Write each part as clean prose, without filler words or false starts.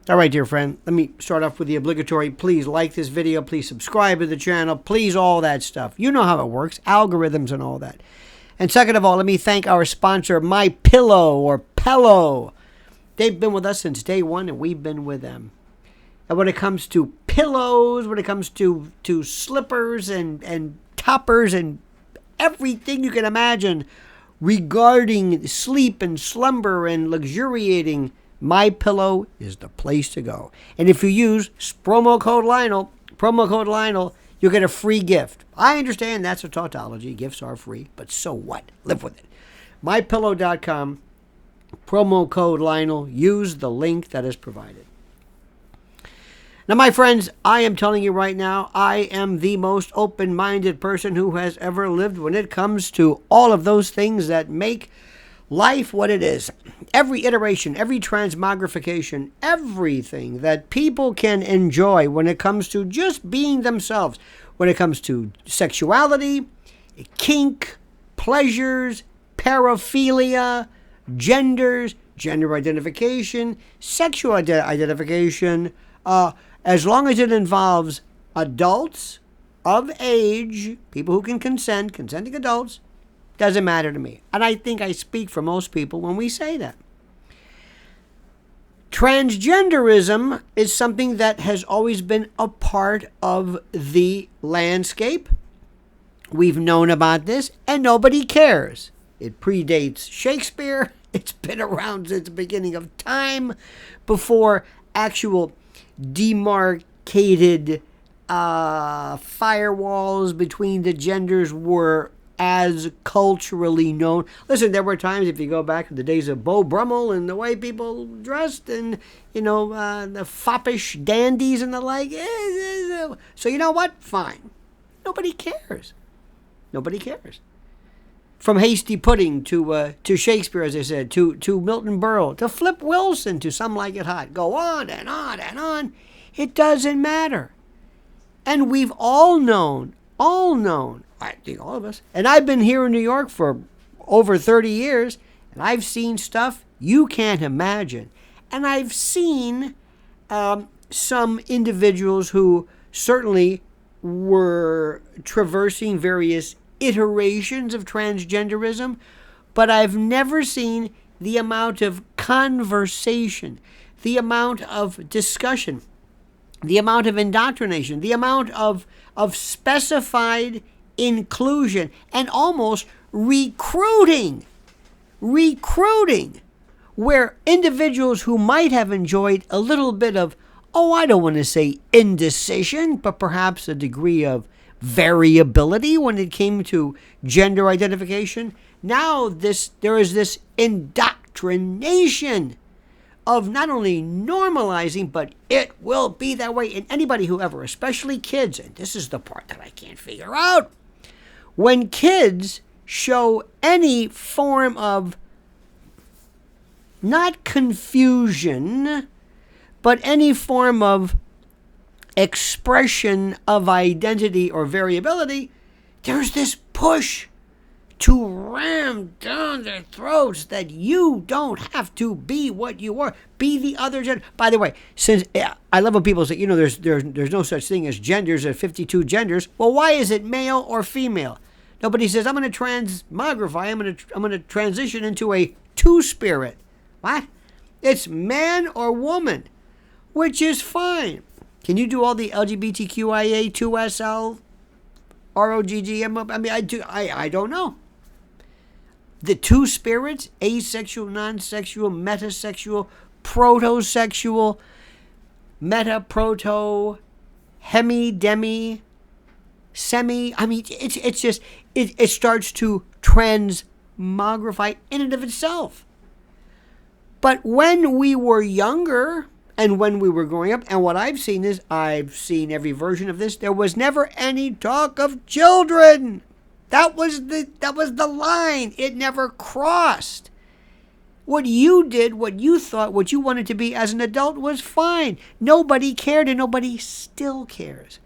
All right, dear friend, let me start off with the obligatory. Please like this video. Please subscribe to the channel. Please, all that stuff. You know how it works, algorithms and all that. And second of all, let me thank our sponsor, My Pillow or Pello. They've been with us since day one, and we've been with them. And when it comes to pillows, when it comes to slippers and toppers and everything you can imagine regarding sleep and slumber and luxuriating, My Pillow is the place to go. And if you use promo code Lionel, you'll get a free gift. I understand that's a tautology. Gifts are free, but so what? Live with it. MyPillow.com, promo code Lionel. Use the link that is provided. Now, my friends, I am telling you right now, I am the most open-minded person who has ever lived when it comes to all of those things that make life what it is. Every iteration, every transmogrification, everything that people can enjoy when it comes to just being themselves, when it comes to sexuality, kink, pleasures, paraphilia, genders, gender identification, sexual identification, as long as it involves adults of age, people who can consent, consenting adults, doesn't matter to me. And I think I speak for most people when we say that. Transgenderism is something that has always been a part of the landscape. We've known about this, and nobody cares. It predates Shakespeare. It's been around since the beginning of time, before actual demarcated firewalls between the genders were as culturally known. Listen, there were times, if you go back to the days of Beau Brummel and the way people dressed and, the foppish dandies and the like. So you know what? Fine. Nobody cares. Nobody cares. From Hasty Pudding to Shakespeare, as I said, to Milton Berle, to Flip Wilson, to Some Like It Hot. Go on and on and on. It doesn't matter. And we've all known, I think all of us, and I've been here in New York for over 30 years, and I've seen stuff you can't imagine. And I've seen some individuals who certainly were traversing various iterations of transgenderism, but I've never seen the amount of conversation, the amount of discussion, the amount of indoctrination, the amount of specified inclusion, and almost recruiting, where individuals who might have enjoyed a little bit of, I don't want to say indecision, but perhaps a degree of variability when it came to gender identification. Now there is this indoctrination of not only normalizing, but it will be that way. And anybody who ever, especially kids, and this is the part that I can't figure out, when kids show any form of, not confusion, but any form of expression of identity or variability, there's this push to ram down their throats that you don't have to be what you are. Be the other gender. By the way, since I love when people say, there's no such thing as genders, there's 52 genders. Well, why is it male or female? Nobody says, I'm going to transmogrify, I'm going to transition into a two-spirit. What? It's man or woman, which is fine. Can you do all the LGBTQIA, 2SL, ROGGM? I mean, I don't know. The two spirits, asexual, non-sexual, metasexual, protosexual, meta-proto, hemi-demi, semi. I mean, it's just, it starts to transmogrify in and of itself. But when we were younger and when we were growing up, and what I've seen is, I've seen every version of this, there was never any talk of children. That was the line. It never crossed. What you did, what you thought, what you wanted to be as an adult was fine. Nobody cared, and nobody still cares.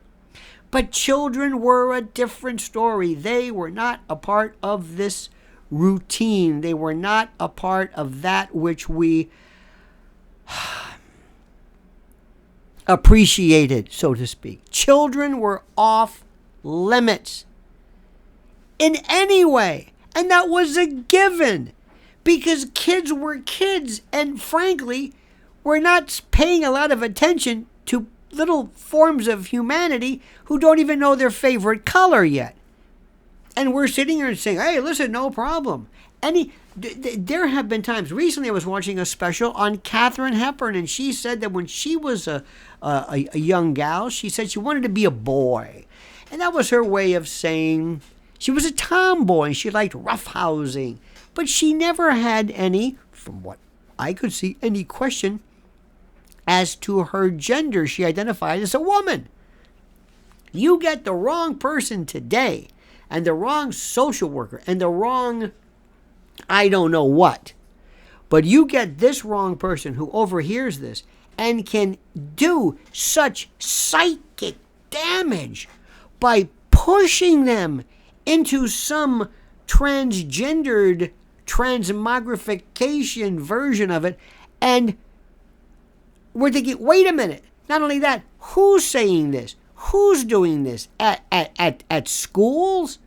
But children were a different story. They were not a part of this routine. They were not a part of that which we appreciated, so to speak. Children were off limits in any way. And that was a given because kids were kids. And frankly, we're not paying a lot of attention to little forms of humanity who don't even know their favorite color yet. And we're sitting here and saying, hey, listen, no problem. There have been times, recently I was watching a special on Katharine Hepburn, and she said that when she was a young gal, she said she wanted to be a boy. And that was her way of saying she was a tomboy and she liked roughhousing. But she never had any, from what I could see, any question as to her gender. She identified as a woman. You get the wrong person today, and the wrong social worker, and the wrong I don't know what. But you get this wrong person who overhears this and can do such psychic damage by pushing them into some transgendered transmogrification version of it. And we're thinking, wait a minute. Not only that, who's saying this? Who's doing this? At schools?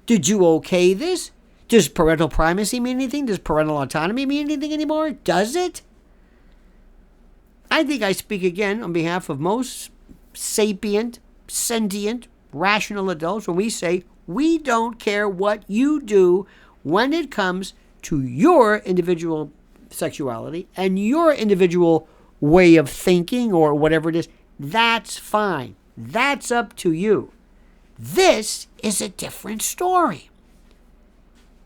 Did you okay this? Does parental primacy mean anything? Does parental autonomy mean anything anymore? Does it? I think I speak again on behalf of most sapient, sentient, rational adults when we say we don't care what you do when it comes to your individual sexuality and your individual way of thinking or whatever it is. That's fine. That's up to you. This is a different story.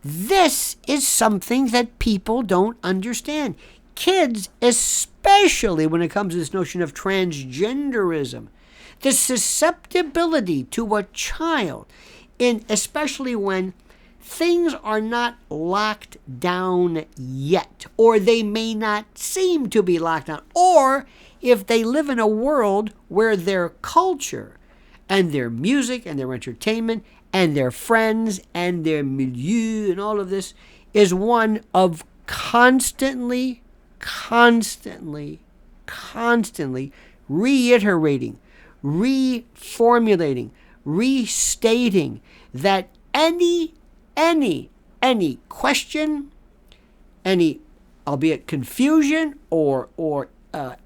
This is something that people don't understand. Kids, especially when it comes to this notion of transgenderism, the susceptibility to a child, especially when things are not locked down yet, or they may not seem to be locked down, or if they live in a world where their culture and their music and their entertainment and their friends and their milieu and all of this is one of constantly reiterating, reformulating, restating that any question, any, albeit confusion or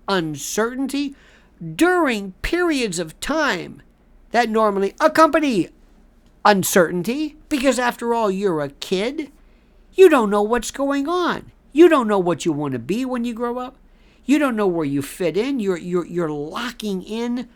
uncertainty during periods of time that normally accompany uncertainty, because after all, you're a kid. You don't know what's going on. You don't know what you want to be when you grow up. You don't know where you fit in. You're locking in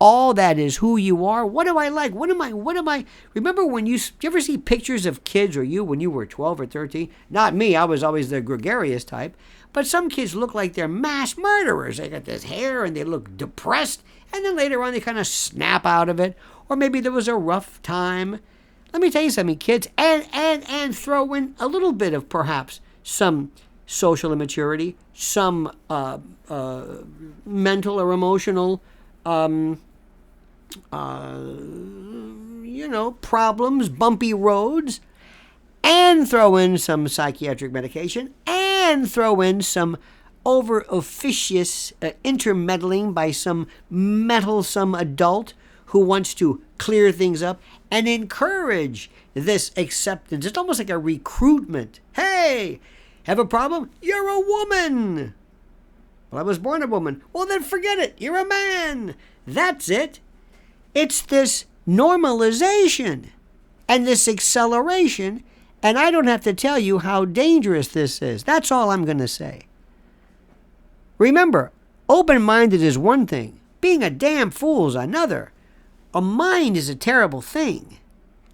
all that is who you are. What do I like? What am I? Remember when you ever see pictures of kids or you when you were 12 or 13? Not me. I was always the gregarious type. But some kids look like they're mass murderers. They got this hair and they look depressed. And then later on they kind of snap out of it. Or maybe there was a rough time. Let me tell you something, kids. And throw in a little bit of perhaps some social immaturity, some mental or emotional problems, bumpy roads, and throw in some psychiatric medication, and throw in some over officious intermeddling by some meddlesome adult who wants to clear things up and encourage this acceptance. It's almost like a recruitment. Hey, have a problem? You're a woman. Well, I was born a woman. Well, then forget it. You're a man. That's it. It's this normalization and this acceleration, and I don't have to tell you how dangerous this is. That's all I'm going to say. Remember, open-minded is one thing. Being a damn fool is another. A mind is a terrible thing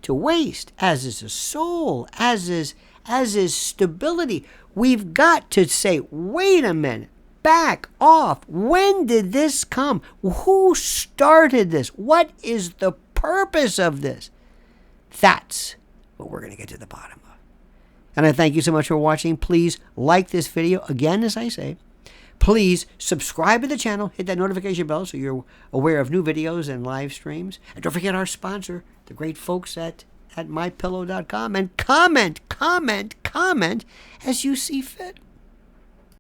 to waste, as is a soul, as is stability. We've got to say, wait a minute. Back off. When did this come? Who started this? What is the purpose of this? That's what we're going to get to the bottom of. And I thank you so much for watching. Please like this video. Again, as I say, please subscribe to the channel. Hit that notification bell so you're aware of new videos and live streams. And don't forget our sponsor, the great folks at mypillow.com. And comment as you see fit.